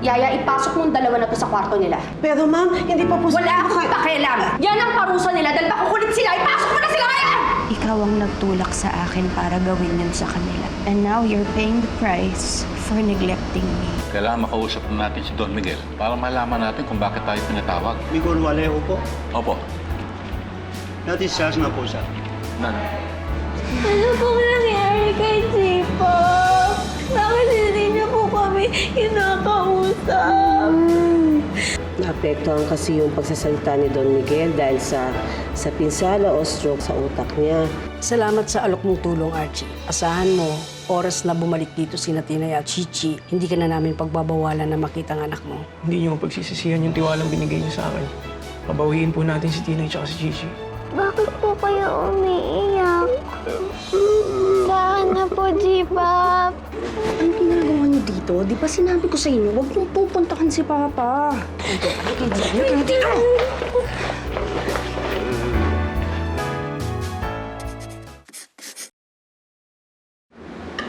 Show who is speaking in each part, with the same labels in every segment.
Speaker 1: Yaya, ipasok mong dalawa na to sa kwarto nila.
Speaker 2: Pero ma'am, hindi pa po...
Speaker 1: Wala akong pakialam! Yan ang parusa nila dahil makukulit sila! Ipasok mo na sila ngayon!
Speaker 3: Ikaw ang nagtulak sa akin para gawin yun sa kanila. And now you're paying the price for neglecting me.
Speaker 4: Kailangan makausap natin si Don Miguel para malaman natin kung bakit tayo pinatawag.
Speaker 5: Miguel Vallejo po.
Speaker 4: Opo.
Speaker 5: Nati-sales na po siya.
Speaker 4: Nan.
Speaker 6: Ano pong nangyari kay Chipo? Bakit hindi niyo po kami kinakausap?
Speaker 2: Naapektuhan kasi yung pagsasalita ni Don Miguel dahil sa pinsala o stroke sa utak niya.
Speaker 7: Salamat sa alok mong tulong, Archie. Asahan mo, oras na bumalik dito si Tinay at Chichi, hindi ka na namin pagbabawalan na makita ang anak mo.
Speaker 8: Hindi niyo pagsisisihan yung tiwalang binigay niyo sa akin. Pabawiin po natin si Tinay at si Chichi.
Speaker 6: Bakit po kayo umiiyak? Bakit na po, Jipap?
Speaker 3: Anong ginagawa niyo dito? Di ba sinabi ko sa inyo, huwag mong pupuntahan si Papa. Dito!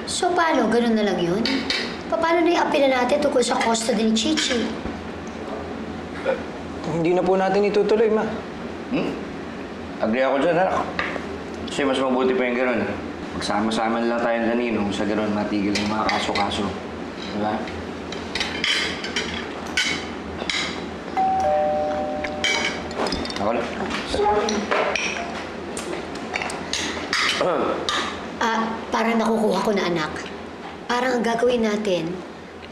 Speaker 9: So paano? Ganun na lang yun? Paano na i-apila natin tungkol sa custody ni Chichi?
Speaker 8: Hindi na po natin itutuloy, Ma.
Speaker 10: Agree ako dyan, anak. Kasi mas mabuti pa yung gano'n. Magsama-sama na lang tayo ng Ninong sa gano'n matigil yung mga kaso-kaso. Diba? Ako na.
Speaker 9: Parang nakukuha ko na, anak. Parang ang gagawin natin,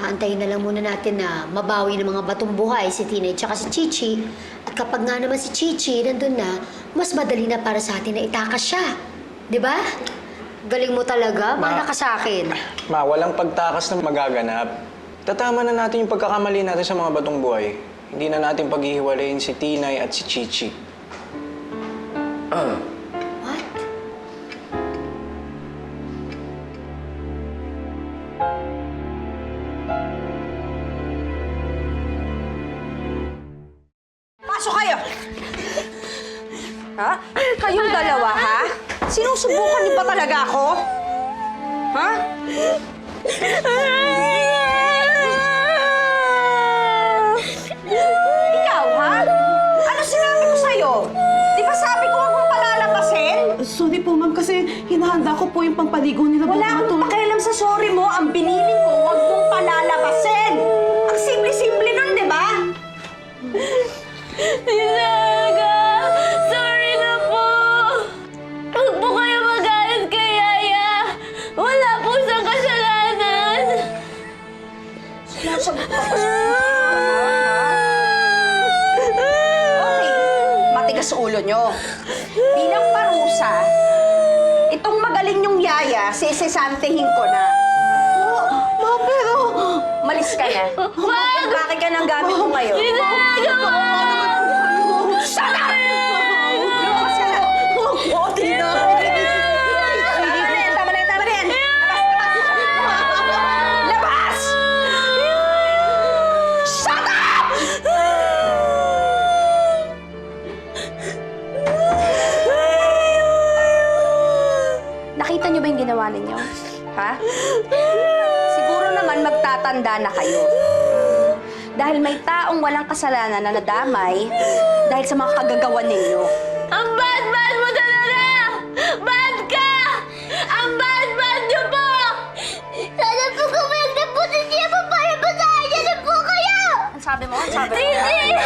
Speaker 9: aantayin na lang muna natin na mabawi ng mga batong buhay si Tinay tsaka si Chichi. At kapag nga naman si Chichi nandun na, mas madali na para sa atin na itakas siya. Di ba? Galing mo talaga. Mana ka sa akin.
Speaker 8: Ma, walang pagtakas na magaganap. Tatama na natin yung pagkakamali natin sa mga batong buhay. Hindi na natin paghihiwalayin si Tinay at si Chichi.
Speaker 9: What?
Speaker 1: Pasok kayo! Ha? Kayong dalawa, ha? Sinusubukan niyo ba talaga ako? Ha? Ikaw, ha? Ano sinabi ko sa'yo? Di ba sabi ko huwag mong palalabasin?
Speaker 2: Sorry po ma'am kasi hinahanda ko po yung pampaligo nila.
Speaker 1: Wala akong pakialam sa sorry mo. Ang binili ko, huwag mong palalabasin. Ang simple-simple nun, di ba?
Speaker 6: Talaga! Sorry na po! Huwag po kayo magalit kay Yaya! Wala po siyang kasalanan!
Speaker 1: Okay, matigas ulo nyo. Bilang parusa, itong magaling yung Yaya, sisesantehin ko na.
Speaker 2: Ma, pero...
Speaker 1: Malis ka na. Magkaki ka ng gamit mo ngayon.
Speaker 6: Hindi talaga po!
Speaker 1: Shut up! Lumabas ka na! Oo, Tina! Tama na yan! Labas! Shut up! Nakita niyo ba yung ginawa ninyo? Ha? Siguro naman magtatanda na kayo. Dahil may taong walang kasalanan na nadamay dahil sa mga kagagawa ninyo.
Speaker 6: Ang bad-bad mo talaga! Bad ka! Ang bad-bad niyo po! Sana po kami nagdaputin niya pa para basahan niya na po kayo!
Speaker 1: Ang sabi mo? Ang sabi mo?
Speaker 6: Hindi!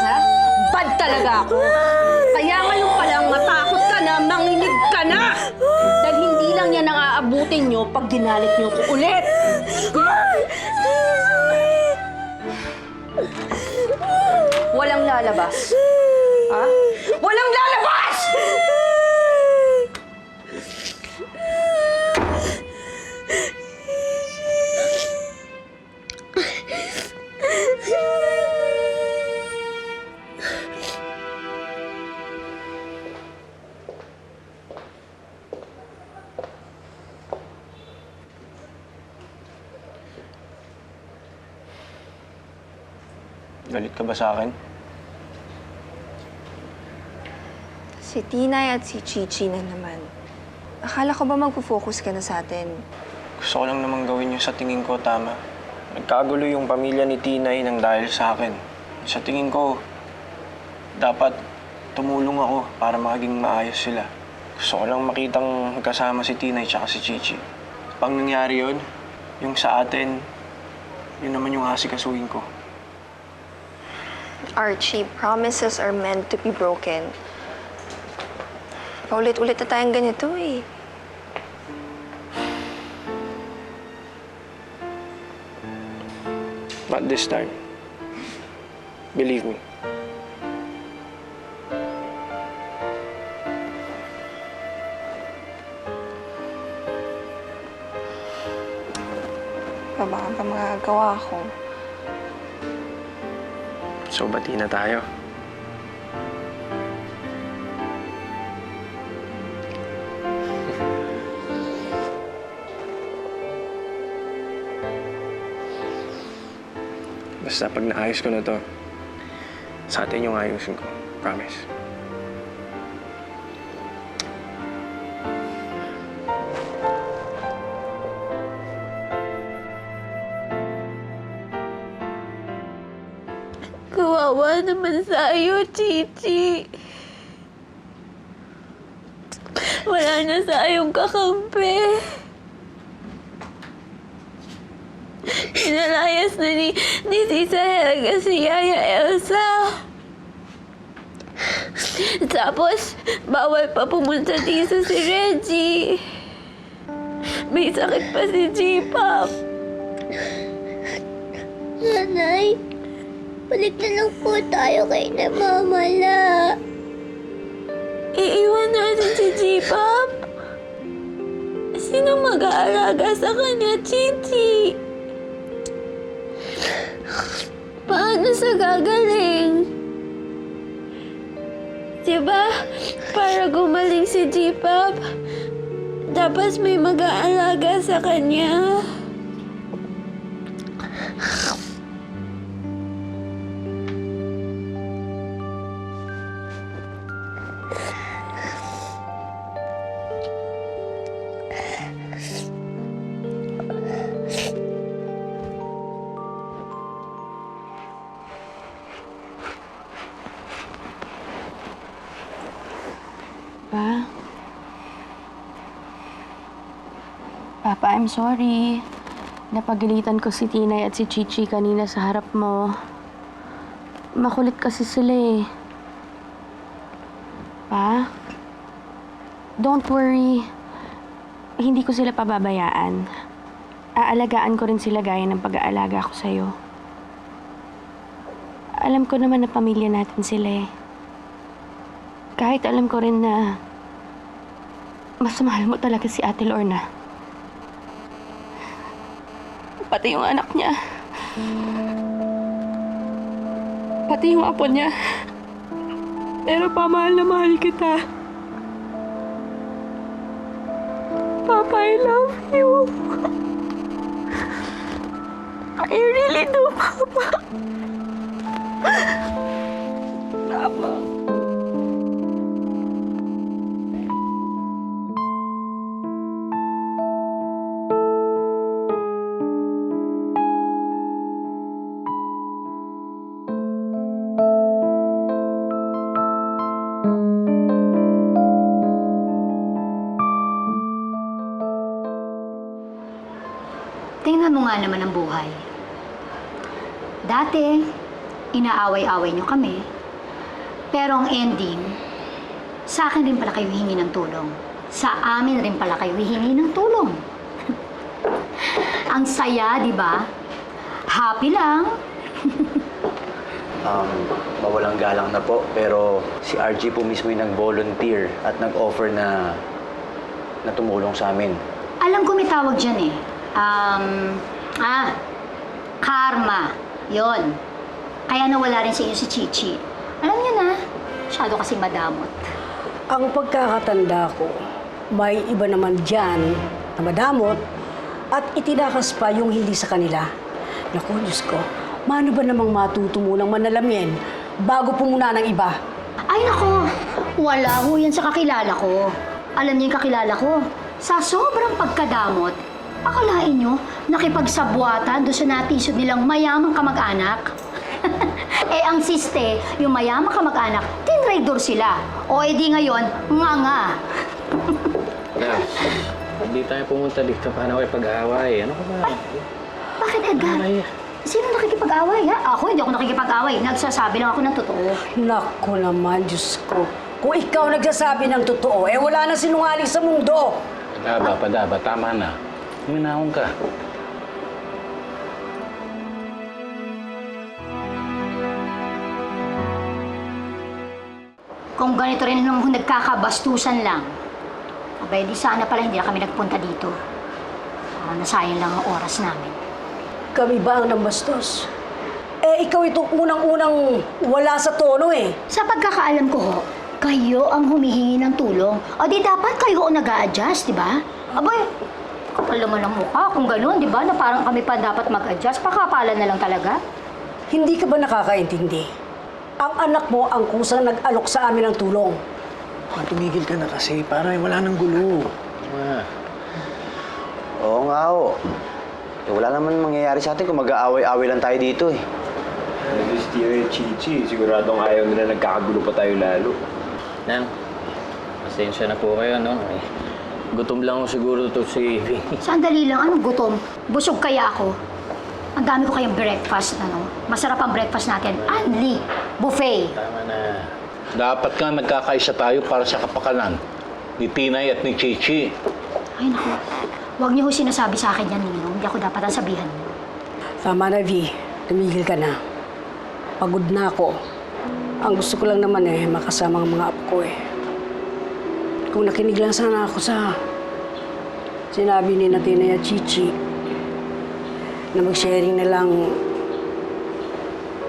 Speaker 1: Ha? Bad talaga ako. Kaya ngayon pa lang matakot ka na, manginig ka na! Dahil hindi lang yan ang aabutin nyo pag ginalit nyo ko ulit. Walang lalabas. Ha? Walang lalabas!
Speaker 8: Galit ka ba sa akin?
Speaker 3: Si Tinay at si Chichi na naman. Akala ko ba magpo-focus ka na sa atin?
Speaker 8: Gusto ko lang namang gawin yung sa tingin ko tama. Nagkagulo yung pamilya ni Tinay nang dahil sa akin. Sa tingin ko, dapat tumulong ako para maging maayos sila. Gusto ko lang makitang kasama si Tinay tsaka si Chichi. Pang nangyari yun, yung sa atin, yun naman yung hasikasuhin ko.
Speaker 11: Archie, promises are meant to be broken. Paulit-ulit na tayong ganito eh.
Speaker 8: Not this time. Believe me.
Speaker 11: Baka pa magagawa ko.
Speaker 8: So, bati na tayo. Basta pag naayos ko na to, sa atin yung ayusin ko. Promise.
Speaker 6: Kawawa naman sa'yo, Chichi. Wala na sa'yong kakampi. Inalayas na ni Tita Helga si Yaya Elsa. Tapos, bawal pa pumunta dito si Reggie. May sakit pa si J-Pop. Nanay, balik na lang po tayo kay na Mama La. Iiwan natin si J-Pop. Sino mag-aalaga sa kanya, Chichi? Paano sa gagaling? Diba, para gumaling si J-Pop, dapat may mag-aalaga sa kanya.
Speaker 1: Papa, I'm sorry. Napagalitan ko si Tinay at si Chichi kanina sa harap mo. Makulit kasi sila eh. Pa? Don't worry. Hindi ko sila pababayaan. Aalagaan ko rin sila gaya ng pag-aalaga ko sa'yo. Alam ko naman na pamilya natin sila eh. Kahit alam ko rin na mas mahal mo talaga si Ate Lorna. Pati yung anak niya. Pati yung apo niya. Pero pa, mahal na mahal kita. Papa, I love you. I really do, Papa. Papa.
Speaker 9: Tingnan mo nga naman ang buhay. Dati, inaaway-away niyo kami. Pero ang ending, sa akin rin pala kayo hingi ng tulong. Sa amin rin pala kayo hihingi ng tulong. Ang saya, di ba? Happy lang.
Speaker 8: Mawalang galang na po, pero si RG po mismo yung nag-volunteer at nag-offer na tumulong sa amin.
Speaker 9: Alam ko may tawag dyan eh. Karma. Yon. Kaya nawala rin sa iyo si Chichi. Alam niyo na, masyado kasing madamot.
Speaker 7: Ang pagkakatanda ko, may iba naman dyan na madamot at itinakas pa yung hindi sa kanila. Naku, Diyos ko, mano ba namang matuto munang manalamin bago pumuna ng iba?
Speaker 9: Ay nako, wala ho yan sa kakilala ko. Alam niyo yung kakilala ko, sa sobrang pagkadamot, Akalain nyo, nakipagsabwatan doon sa natisod nilang mayamang kamag-anak? Eh, ang siste, yung mayamang kamag-anak, tinraidor sila. O edi ngayon, nga.
Speaker 8: Hindi tayo pumunta dito para makipag-away. Ano ka ba?
Speaker 9: Bakit, Edgar? Sino nakikipag-away, ha? Ako, hindi ako nakikipag-away. Nagsasabi lang ako ng totoo.
Speaker 7: Naku naman, Diyos ko. Kung ikaw nagsasabi ng totoo, eh wala na sinungaling sa mundo.
Speaker 4: Padaba, tama na. Minahon ka.
Speaker 9: Kung ganito rin nung nagkakabastusan lang, abay, di sana pala hindi na kami nagpunta dito. Nasayang lang ang oras namin.
Speaker 7: Kami ba ang nambastos? Eh, ikaw itong unang-unang wala sa tono eh.
Speaker 9: Sa pagkakaalam ko ho, kayo ang humihingi ng tulong. O di dapat kayo ang nag-a-adjust, di ba? Abay, kapal naman ang mukha kung gano'n, di ba? Na parang kami pa dapat mag-adjust. Pakapalan na lang talaga.
Speaker 7: Hindi ka ba nakakaintindi? Ang anak mo ang kusang nag-alok sa amin ng tulong.
Speaker 8: Tumigil ka na kasi para wala nang gulo.
Speaker 10: Oo nga ho. Eh, wala naman mangyayari sa atin kung mag-aaway-away lang tayo dito eh.
Speaker 8: Si Tina at Chichi, siguradong ayaw nila nagkakagulo pa tayo lalo.
Speaker 12: Nang, pasensya na po kayo, no? Eh, gutom lang ko siguro to si Vinny.
Speaker 9: Sandali lang, anong gutom? Busog kaya ako? Ang dami ko kayong breakfast, ano? Masarap ang breakfast natin. Anli, buffet.
Speaker 12: Tama na.
Speaker 4: Dapat nga nagkakaisa tayo para sa kapakanan ni Tinay at ni Chichi.
Speaker 9: Ay, naku. Huwag niyo ho sinasabi sa akin yan, Ninong. Hindi ako dapat ang sabihan niyo.
Speaker 7: Tama na, Vi. Tumigil ka na. Pagod na ako. Ang gusto ko lang naman eh, makasama ang mga apo ko eh. Kung nakinig lang sana ako sa sinabi ni Tinay at Chichi na mag-sharing na lang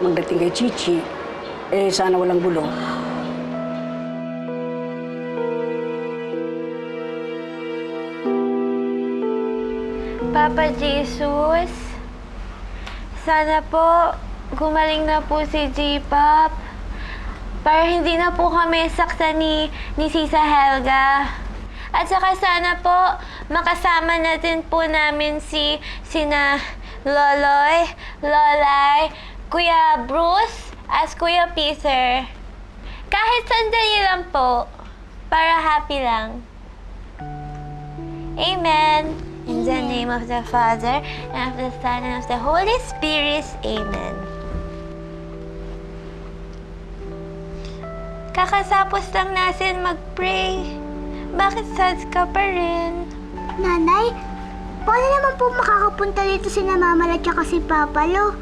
Speaker 7: magdating kay Chichi, eh sana walang gulo.
Speaker 6: Papa Jesus, sana po gumaling na po si J-Pop para hindi na po kami saktan ni Sisa Helga. At saka sana po makasama na din po namin sina Loloy, Lolay, Kuya Bruce, as Kuya Peter. Kahit sandali lang po, para happy lang. Amen. In the name of the Father, and of the Son, and of the Holy Spirit. Amen. Kakasapos lang natin mag-pray. Bakit sad ka pa rin?
Speaker 13: Nanay, paano naman po makakapunta dito si Mama at saka si Papa Lo?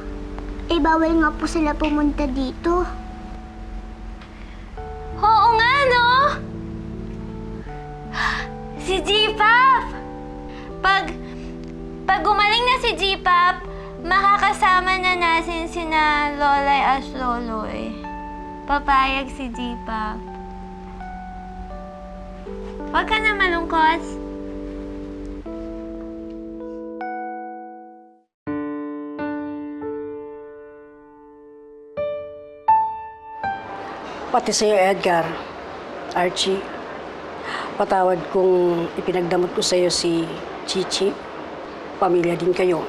Speaker 13: Eh, bawal nga po sila pumunta dito.
Speaker 6: Oo nga, no? Si J-Pop! Pag gumaling na si J-Pop, makakasama na natin sina Lolay as Loloy. Papayag si J-Pop. Huwag ka na malungkot.
Speaker 7: Pati sa'yo, Edgar, Archie, patawad kung ipinagdamot ko sa'yo si Chichi. Pamilya din kayo.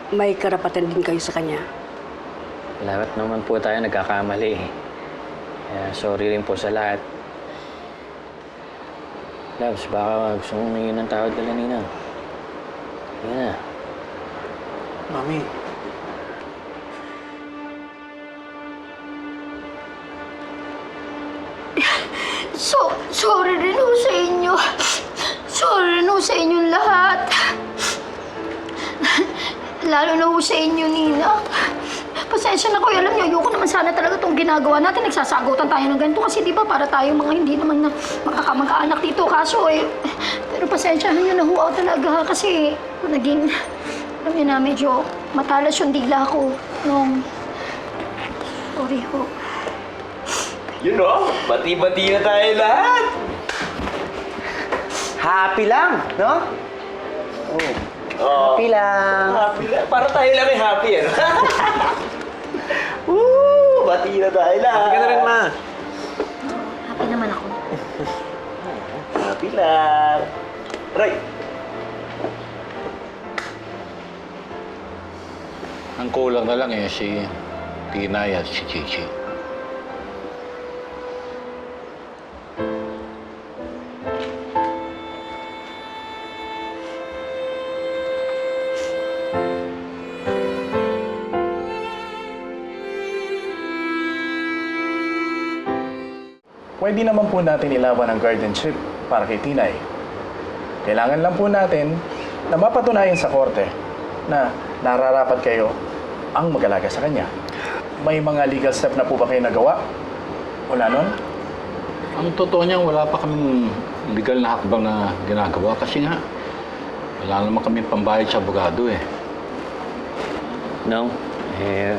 Speaker 7: May karapatan din kayo sa kanya.
Speaker 12: Lahat naman po tayo nagkakamali eh. Kaya sorry rin po sa lahat. Labs, baka gusto mong humingi ng tawad kala Ninang. Sige na.
Speaker 8: Mami.
Speaker 9: Sorry rin ho sa inyo. Sorry rin ho sa inyong lahat. Lalo na ho sa inyo, Nina. Pasensya na ko. Alam niyo, ayoko naman sana talaga itong ginagawa natin. Nagsasagutan tayo ng ganito kasi di ba para tayo mga hindi naman na makakamag-anak dito. Kaso eh, pero pasensyahan niyo na ho ako talaga kasi naging, alam niyo na, medyo matalas yung dila ko nung, sorry ho.
Speaker 10: Yun o, bati-bati na tayo lahat. Happy lang, no? Oh. Happy lang. Happy lang. Para tayo lang ay happy, ano? Bati na tayo lahat.
Speaker 8: Happy ka na rin, Ma.
Speaker 9: Happy naman ako.
Speaker 10: Happy lang. Right.
Speaker 4: Ang kulang na lang si Tinay at si Chichi.
Speaker 8: Pwede naman po natin ilaban ang guardianship para kay Tinay. Kailangan lang po natin na mapatunayan sa korte na nararapat kayo ang mag-alaga sa kanya. May mga legal step na po ba kayo nagawa? Wala nun?
Speaker 4: Ang totoo niyan, wala pa kaming legal na hakbang na ginagawa kasi nga, wala naman kami pambayad sa abogado eh.
Speaker 12: No,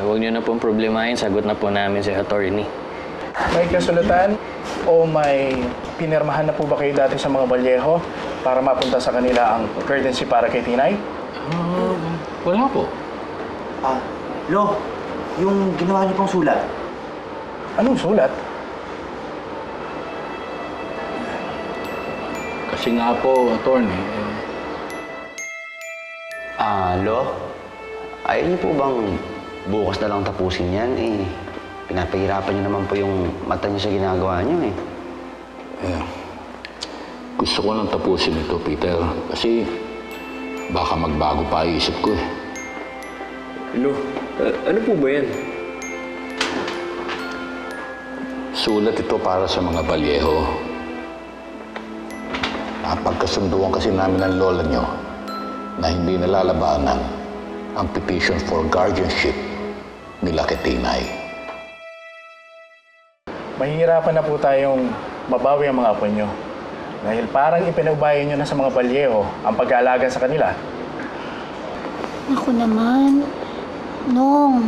Speaker 12: huwag niyo na pong problemahin. Sagot na po namin si attorney.
Speaker 8: May kasulatan o may pinirmahan na po ba kayo dati sa mga Vallejo para mapunta sa kanila ang guardianship para kay Tinay?
Speaker 4: Wala po.
Speaker 14: Lo, yung ginawa niyo pong sulat.
Speaker 8: Anong sulat?
Speaker 4: Kasi nga po, attorney,
Speaker 14: Lo, ayaw niyo po bang bukas na lang tapusin yan? Pinapahirapan niyo naman po yung mata niyo sa ginagawa niyo
Speaker 4: gusto ko nang tapusin ito, Peter. Kasi baka magbago pa isip ko eh.
Speaker 10: Lo, ano po ba yan?
Speaker 4: Sulat ito para sa mga Vallejo. Napagkasunduan kasi namin ng lola nyo na hindi nalalabanan ang petition for guardianship nila kay Tinay.
Speaker 8: Mahihirapan na po tayong mabawi ang mga apo nyo. Dahil parang ipinaubayan nyo na sa mga Vallejo ang pag-aalaga sa kanila.
Speaker 9: Naku naman, Nong,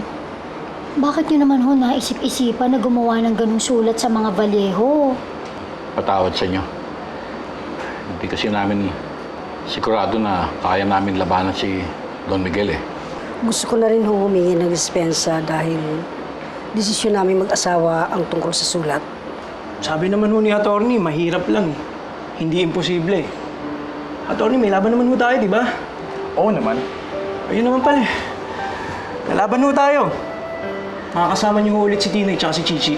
Speaker 9: bakit nyo naman ho naisip-isipan na gumawa ng ganung sulat sa mga Vallejo?
Speaker 4: Patawad sa inyo. Hindi kasi namin sigurado na kaya namin labanan si Don Miguel eh.
Speaker 7: Gusto ko na rin humingi ng dispensa dahil desisyon namin mag-asawa ang tungkol sa sulat.
Speaker 8: Sabi naman ho ni attorney, mahirap lang. Hindi imposible. Attorney, may laban naman ho tayo, di ba? Oo naman. Ayun naman pala. Nalaban ho tayo. Makakasama niyo ho ulit si Tinay at si Chichi.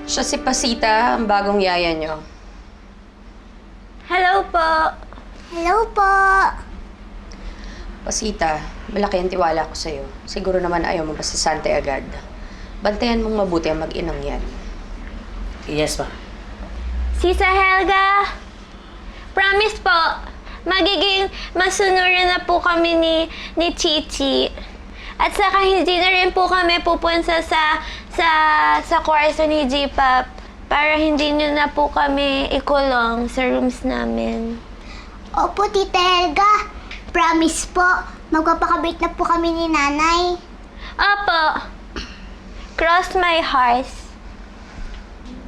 Speaker 1: Siya si Pasita, ang bagong yaya nyo.
Speaker 6: Hello po.
Speaker 13: Hello po!
Speaker 1: Pasita, malaki ang tiwala ko sa'yo. Siguro naman ayaw mo basasante agad. Bantayan mong mabuti ang mag-inang yan.
Speaker 7: Yes, ma.
Speaker 6: Sisa Helga, promise po, magiging masunuran na po kami ni Chichi. At saka hindi na rin po kami pupunta sa kwarto ni J-Pop para hindi nyo na po kami ikulong sa rooms namin.
Speaker 13: Opo, Tita Helga. Promise po, magpapakabit na po kami ni Nanay.
Speaker 6: Opo. Cross my heart.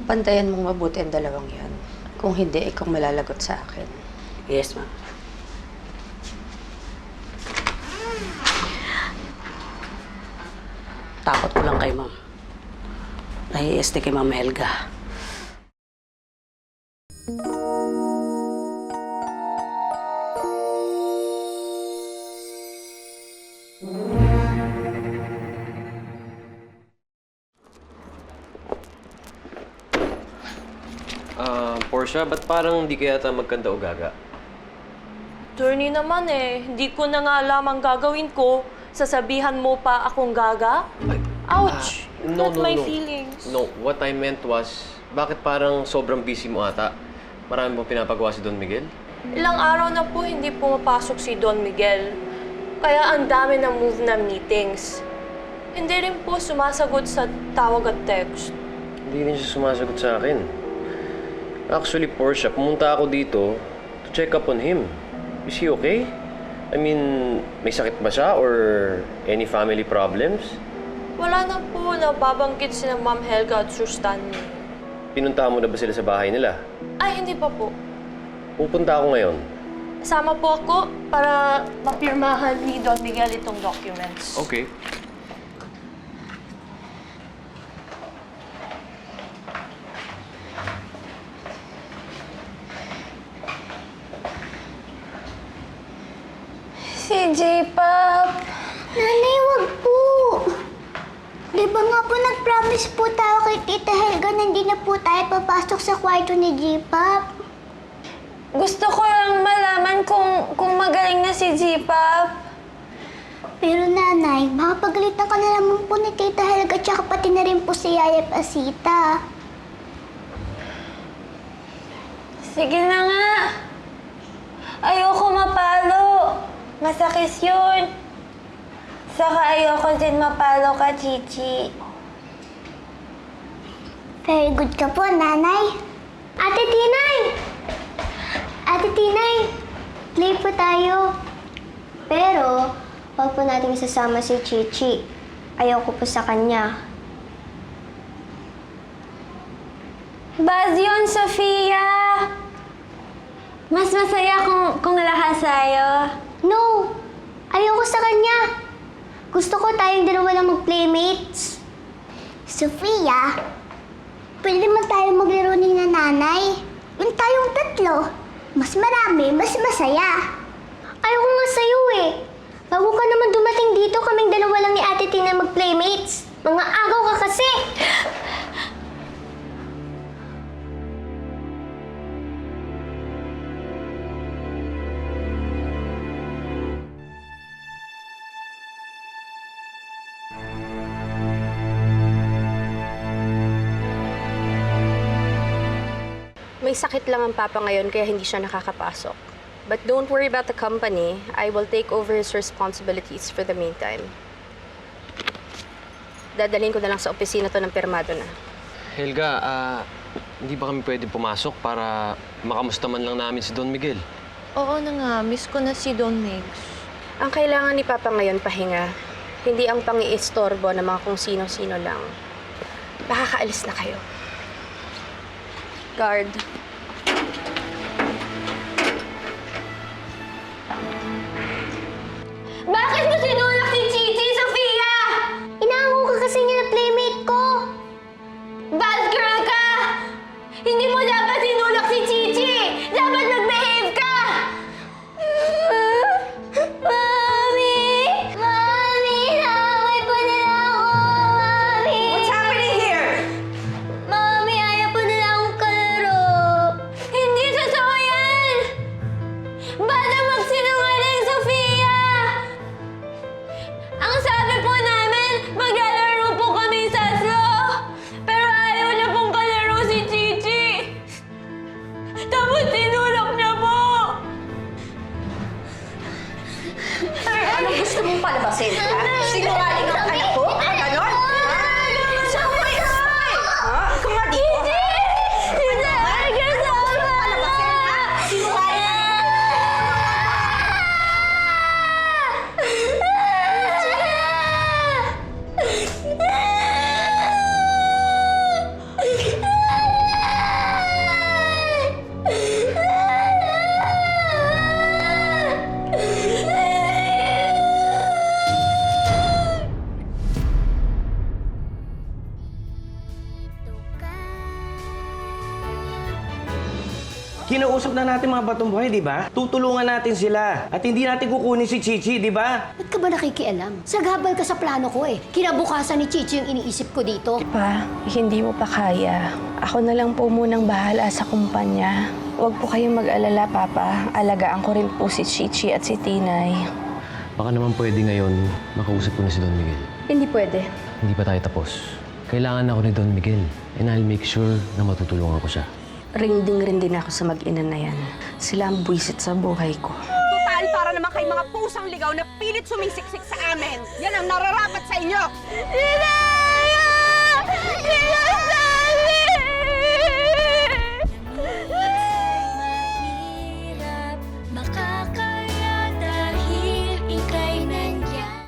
Speaker 1: Bantayan mong mabuti ang dalawang yan. Kung hindi, ikaw malalagot sa akin.
Speaker 7: Yes, ma. Takot ko lang kay ma'am. Nai-este kay Ma'am Helga.
Speaker 15: Portia, ba't parang hindi kaya tayo magkanda o gaga?
Speaker 16: Attorney naman hindi ko na nga alam ang gagawin ko. Sasabihan mo pa akong gaga? Ouch! Not my feelings.
Speaker 15: No, what I meant was, bakit parang sobrang busy mo ata? Marami bang pinapagawa si Don Miguel?
Speaker 16: Ilang araw na po hindi pumapasok si Don Miguel. Kaya ang dami na move na meetings. Hindi rin po sumasagot sa tawag at text.
Speaker 15: Hindi rin siya sumasagot sa akin. Actually, Portia, pumunta ako dito to check up on him. Is he okay? I mean, may sakit ba siya or any family problems?
Speaker 16: Wala na po nababanggit sina Ma'am Helga at Sir Stanley.
Speaker 15: Pinuntahan mo na ba sila sa bahay nila?
Speaker 16: Ay, hindi pa po.
Speaker 15: Pupunta ako ngayon.
Speaker 16: Sama po ako para mapirmahan ni Don Miguel itong documents.
Speaker 15: Okay.
Speaker 6: J-Pop.
Speaker 13: Nanay, wag po. Di ba nga po nag-promise po tayo kay Tita Helga na hindi na po tayo papasok sa kwarto ni J-Pop?
Speaker 6: Gusto ko lang malaman kung magaling na si J-Pop.
Speaker 13: Pero nanay, baka pagalitan ka na naman po ni Tita Helga tsaka pati na rin po si Yaya at Asita.
Speaker 6: Sige na nga. Ayoko mapalo. Masakit yun. Saka ayoko din mapalo ka, Chichi.
Speaker 13: Very good ka po, nanay. Ate Tinay! Ate Tinay, play po tayo. Pero, huwag po natin isasama si Chichi. Ayoko po sa kanya.
Speaker 6: Baz yun, Sofia! Mas masaya kung lahat sa'yo.
Speaker 13: No! Ayoko sa kanya. Gusto ko tayong dalawa lang mag-playmates. Sofia, pwede naman tayo maglaro ni nanay. Yung tayong tatlo. Mas marami, mas masaya. Ayoko nga sa'yo eh. Bago ka naman dumating dito, kaming dalawa lang ni Ate Tina mag-playmates. Mga agaw ka kasi.
Speaker 1: May sakit lang ang papa ngayon kaya hindi siya nakakapasok. But don't worry about the company. I will take over his responsibilities for the meantime. Dadalhin ko na lang sa opisina to ng pirmado na.
Speaker 15: Helga, hindi ba kami pwede pumasok para makamusta man lang namin si Don Miguel?
Speaker 11: Oo na nga, miss ko na si Don Migs.
Speaker 1: Ang kailangan ni Papa ngayon pahinga, hindi ang pang-iistorbo ng mga kung sino-sino lang. Makakaalis na kayo. Guard.
Speaker 6: Bakit mo sinulak si Chichi, Sofia?
Speaker 13: Inaango ka kasi niya na playmate ko.
Speaker 6: Bad girl ka! Hindi mo dapat sinulak si Chichi! Dapat mag-behave ka! Mami! Mami! Naway po nila ako! Mami!
Speaker 1: What's happening here?
Speaker 6: Mami, ayaw po nila akong kalaro. Hindi totoo yan! Bata magsinungaling, Sofia! Ang sabi po namin, maglalaro po kami sa slow. Pero ayaw na pong kalaro si Chichi. Tapos sinulak niya po.
Speaker 1: Anong gusto mong palabasin? Sinungaling ang anak ko? Ganon? Saan mo kayo? Ikaw nga dito.
Speaker 6: Hindi! Kasama!
Speaker 10: Kinausap na natin mga batong buhay, di ba? Tutulungan natin sila. At hindi natin kukunin si Chichi, di ba?
Speaker 9: Ba't ka ba nakikialam? Sagabal ka sa plano ko eh. Kinabukasan ni Chichi yung iniisip ko dito.
Speaker 1: Pa, hindi mo pa kaya. Ako na lang po munang bahala sa kumpanya. Huwag po kayong mag-alala, Papa. Alagaan ko rin po si Chichi at si Tinay.
Speaker 15: Baka naman pwede ngayon makausap ko na si Don Miguel.
Speaker 1: Hindi pwede.
Speaker 15: Hindi pa tayo tapos. Kailangan ako ni Don Miguel. And I'll make sure na matutulungan ko siya.
Speaker 1: Ring din ako sa mag-ina na yan. Sila ang buwisit sa buhay ko.
Speaker 7: Total, para naman kay mga pusang ligaw na pilit sumisiksik sa amin. Yan ang nararapat sa inyo.
Speaker 6: Tina!